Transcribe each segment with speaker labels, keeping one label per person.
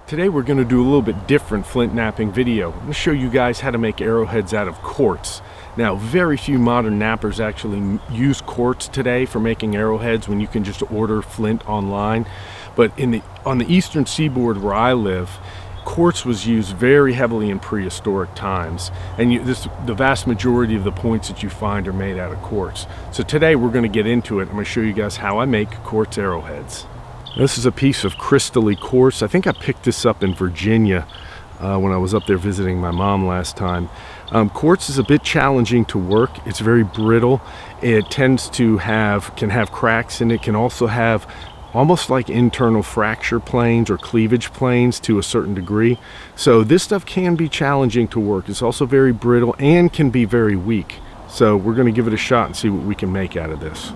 Speaker 1: Today we're going to do a little bit different flint knapping video. I'm going to show you guys how to make arrowheads out of quartz. Now, very few modern knappers actually use quartz today for making arrowheads when you can just order flint online. But on the eastern seaboard where I live, quartz was used very heavily in prehistoric times, and the vast majority of the points that you find are made out of quartz. So today we're going to get into it. I'm going to show you guys how I make quartz arrowheads. This is a piece of crystally quartz. I think I picked this up in Virginia when I was up there visiting my mom last time. Quartz is a bit challenging to work. It's very brittle. It can have cracks in it. Can also have almost like internal fracture planes or cleavage planes to a certain degree. So this stuff can be challenging to work. It's also very brittle and can be very weak. So we're going to give it a shot and see what we can make out of this.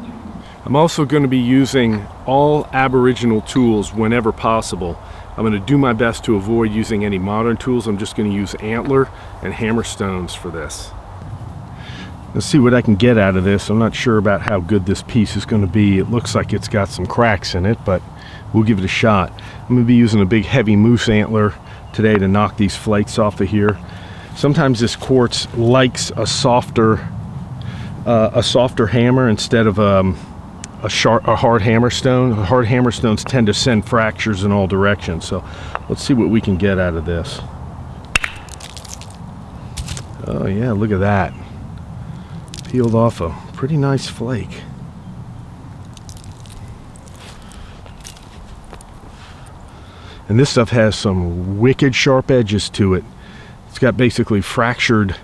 Speaker 1: I'm also going to be using all Aboriginal tools whenever possible. I'm going to do my best to avoid using any modern tools. I'm just going to use antler and hammer stones for this. Let's see what I can get out of this. I'm not sure about how good this piece is going to be. It looks like it's got some cracks in it, but we'll give it a shot. I'm going to be using a big heavy moose antler today to knock these flakes off of here. Sometimes this quartz likes a softer hammer instead of a hard hammer stone. Hard hammer stones tend to send fractures in all directions. So let's see what we can get out of this. Oh yeah, look at that. Peeled off a pretty nice flake. And this stuff has some wicked sharp edges to it. It's got basically fractured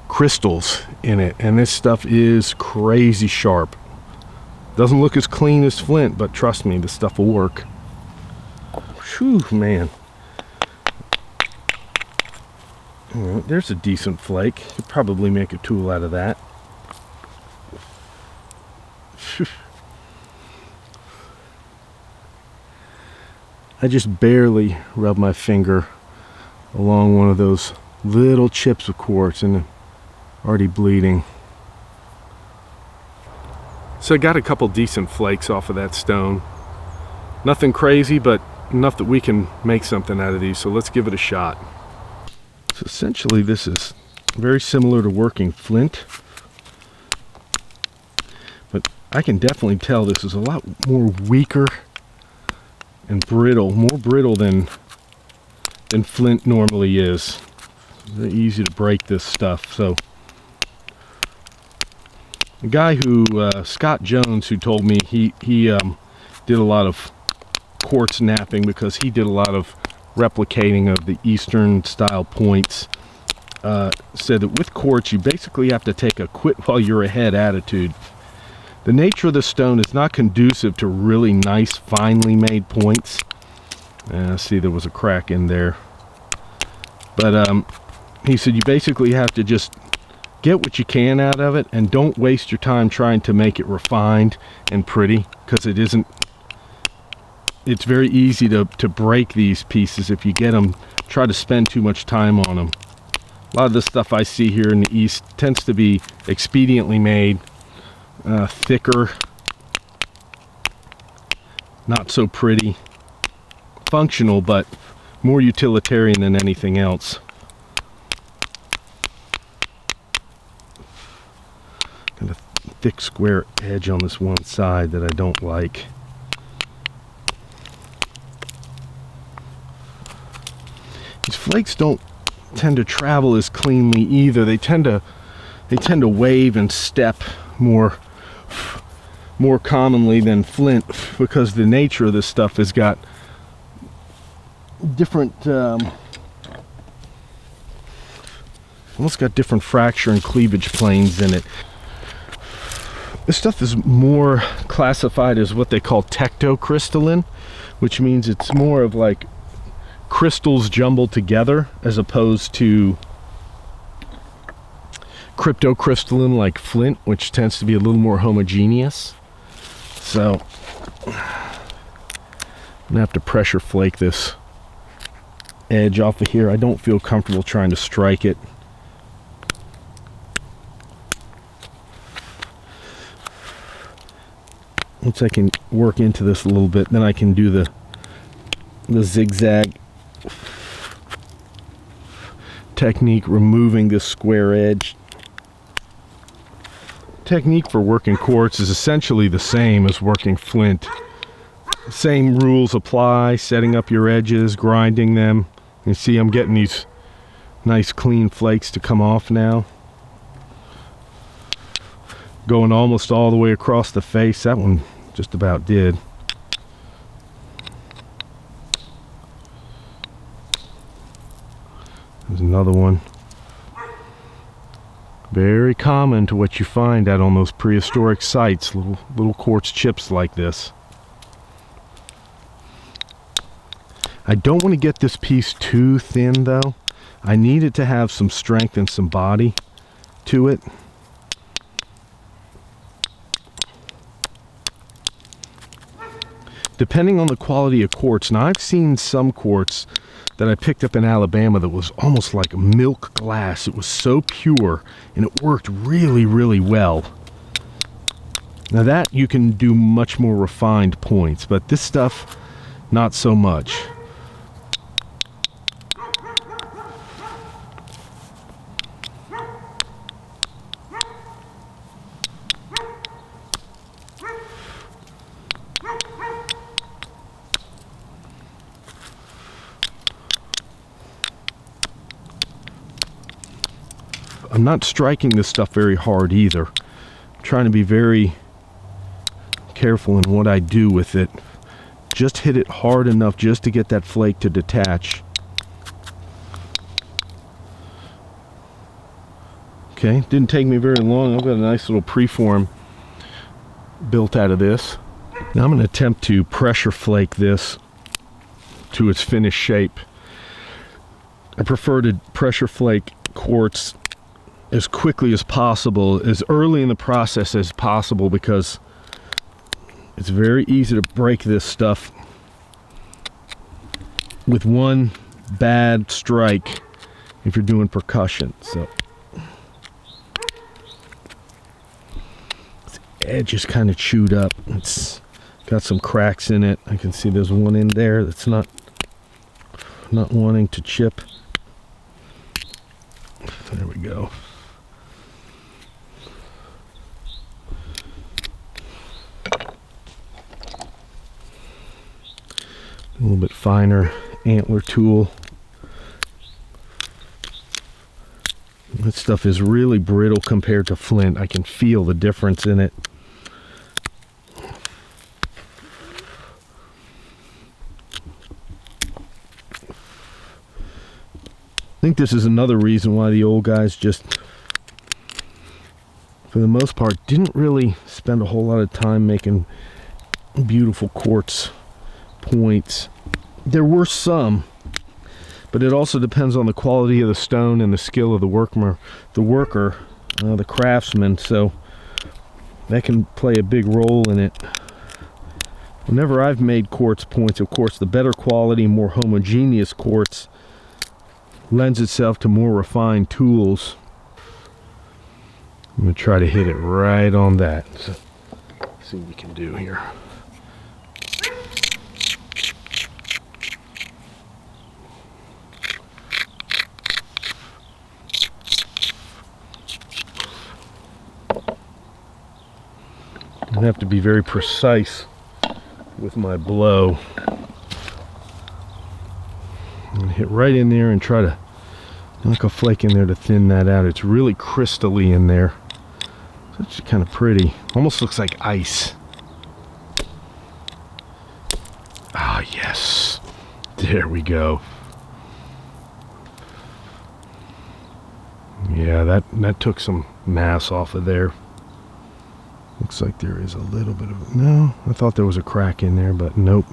Speaker 1: crystals in it, and this stuff is crazy sharp. Doesn't look as clean as flint, but trust me, this stuff will work. Whew, man. Well, there's a decent flake. Could probably make a tool out of that. I just barely rub my finger along one of those little chips of quartz and already bleeding. So I got a couple decent flakes off of that stone. Nothing crazy, but enough that we can make something out of these. So let's give it a shot. So essentially this is very similar to working flint, but I can definitely tell this is a lot more weaker and brittle, more brittle than flint normally is. Very easy to break this stuff. So the guy who, Scott Jones, who told me he did a lot of quartz knapping because he did a lot of replicating of the Eastern style points, said that with quartz you basically have to take a quit while you're ahead attitude. The nature of the stone is not conducive to really nice, finely made points. See, there was a crack in there. But he said you basically have to just get what you can out of it and don't waste your time trying to make it refined and pretty, because it isn't. It's very easy to break these pieces if you get them, try to spend too much time on them. A lot of the stuff I see here in the East tends to be expediently made, thicker, not so pretty, functional, but more utilitarian than anything else. Got a thick square edge on this one side that I don't like. These flakes don't tend to travel as cleanly either. They tend to wave and step more commonly than flint, because the nature of this stuff has got different almost got different fracture and cleavage planes in it. This stuff is more classified as what they call tectocrystalline, which means it's more of like crystals jumbled together as opposed to cryptocrystalline like flint, which tends to be a little more homogeneous. So I'm gonna have to pressure flake this edge off of here. I don't feel comfortable trying to strike it. Once I can work into this a little bit, then I can do the zigzag technique removing this square edge. Technique for working quartz is essentially the same as working flint. Same rules apply, setting up your edges, grinding them. You see I'm getting these nice clean flakes to come off now. Going almost all the way across the face. That one just about did. There's another one. Very common to what you find out on those prehistoric sites, little quartz chips like this. I don't want to get this piece too thin though. I need it to have some strength and some body to it. Depending on the quality of quartz. Now I've seen some quartz that I picked up in Alabama that was almost like milk glass. It was so pure and it worked really, really well. Now that you can do much more refined points, but this stuff, not so much. I'm not striking this stuff very hard either. I'm trying to be very careful in what I do with it. Just hit it hard enough just to get that flake to detach. Okay, didn't take me very long. I've got a nice little preform built out of this. Now I'm going to attempt to pressure flake this to its finished shape. I prefer to pressure flake quartz as quickly as possible, as early in the process as possible, because it's very easy to break this stuff with one bad strike if you're doing percussion. So this edge is kind of chewed up. It's got some cracks in it. I can see there's one in there that's not wanting to chip. There we go. A little bit finer antler tool. This stuff is really brittle compared to flint. I can feel the difference in it. I think this is another reason why the old guys just, for the most part, didn't really spend a whole lot of time making beautiful quartz points. There were some, but it also depends on the quality of the stone and the skill of the worker, the craftsman, so that can play a big role in it. Whenever I've made quartz points, of course, the better quality, more homogeneous quartz lends itself to more refined tools. I'm going to try to hit it right on that. So, see what we can do here. I have to be very precise with my blow. I'm going to hit right in there and try to knock a flake in there to thin that out. It's really crystally in there. It's kind of pretty. Almost looks like ice. Ah, yes. There we go. Yeah, that took some mass off of there. Looks like there is a little bit of... No, I thought there was a crack in there, but nope.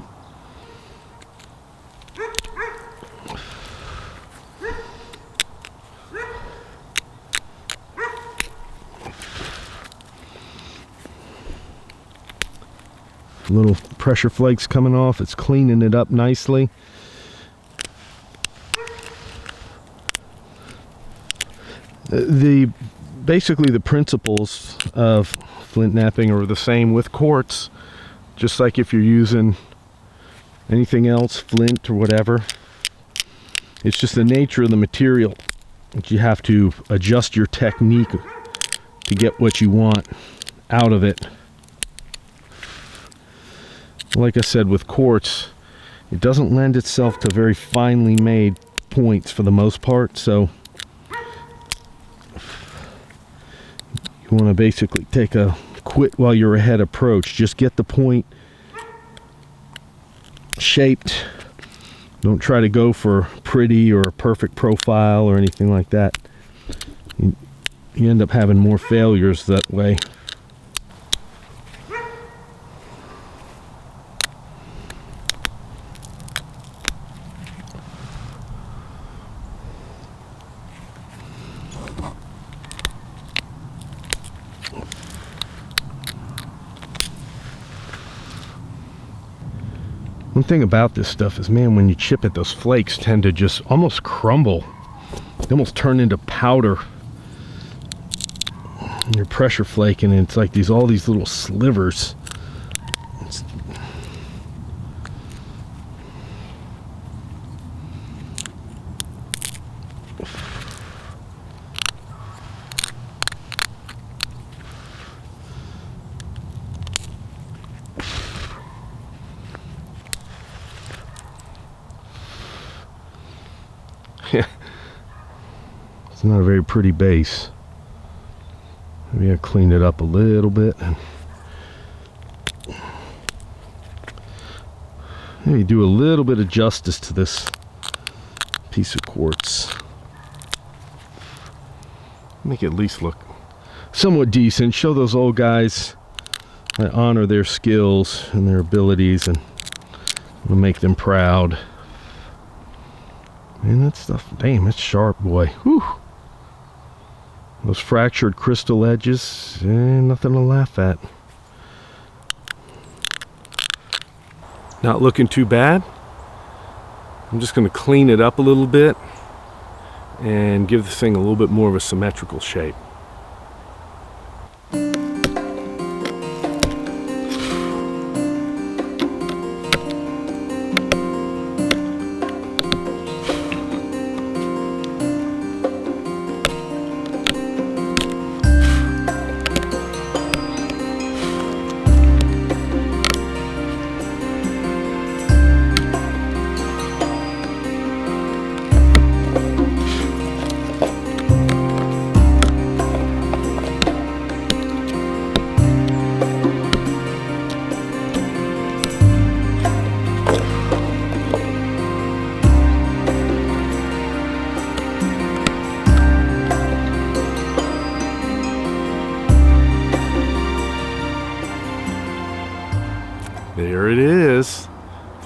Speaker 1: Little pressure flakes coming off. It's cleaning it up nicely. Basically the principles of flint knapping are the same with quartz, just like if you're using anything else, flint or whatever. It's just the nature of the material But you have to adjust your technique to get what you want out of it. Like I said, with quartz, it doesn't lend itself to very finely made points for the most part, so you want to basically take a quit while you're ahead approach. Just get the point shaped. Don't try to go for pretty or a perfect profile or anything like that. You end up having more failures that way. One thing about this stuff is, man, when you chip it, those flakes tend to just almost crumble. They almost turn into powder. And you're pressure flaking, and it's like all these little slivers. It's not a very pretty base. Maybe I clean it up a little bit and maybe do a little bit of justice to this piece of quartz. Make it at least look somewhat decent. Show those old guys I honor their skills and their abilities, and will make them proud. Man, that stuff, damn, it's sharp, boy. Whew. Those fractured crystal edges, nothing to laugh at. Not looking too bad. I'm just going to clean it up a little bit and give this thing a little bit more of a symmetrical shape. There it is.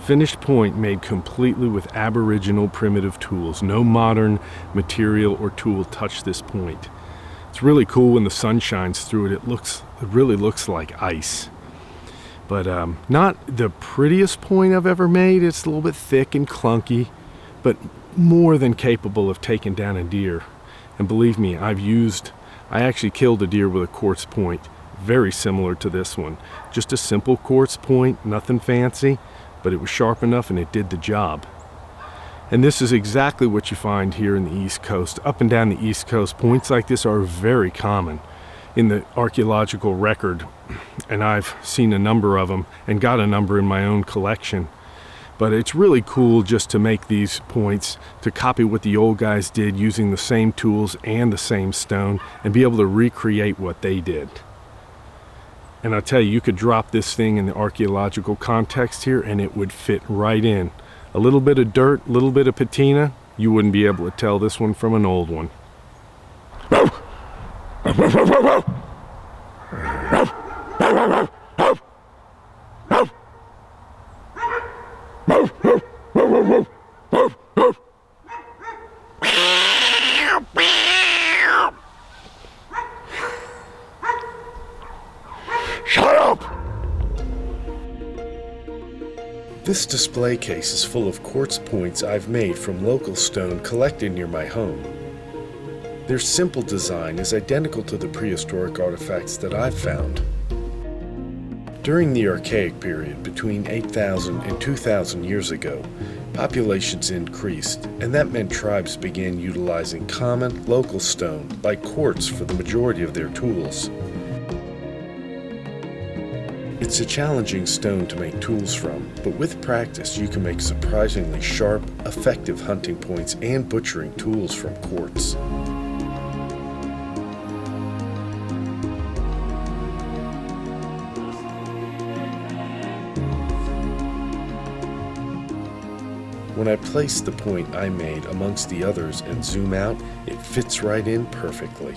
Speaker 1: Finished point made completely with aboriginal primitive tools. No modern material or tool touched this point. It's really cool when the sun shines through it. It really looks like ice. But not the prettiest point I've ever made. It's a little bit thick and clunky, but more than capable of taking down a deer. And believe me, I actually killed a deer with a quartz point. Very similar to this one. Just a simple quartz point, nothing fancy, but it was sharp enough and it did the job. And this is exactly what you find here in the East Coast. Up and down the East Coast, points like this are very common in the archaeological record, and I've seen a number of them and got a number in my own collection. But it's really cool just to make these points, to copy what the old guys did using the same tools and the same stone, and be able to recreate what they did. And I'll tell you, you could drop this thing in the archaeological context here and it would fit right in. A little bit of dirt, a little bit of patina, you wouldn't be able to tell this one from an old one. Shut up! This display case is full of quartz points I've made from local stone collected near my home. Their simple design is identical to the prehistoric artifacts that I've found. During the Archaic period, between 8,000 and 2,000 years ago, Populations increased, and that meant tribes began utilizing common, local stone, like quartz, for the majority of their tools. It's a challenging stone to make tools from, but with practice you can make surprisingly sharp, effective hunting points and butchering tools from quartz. When I place the point I made amongst the others and zoom out, it fits right in perfectly.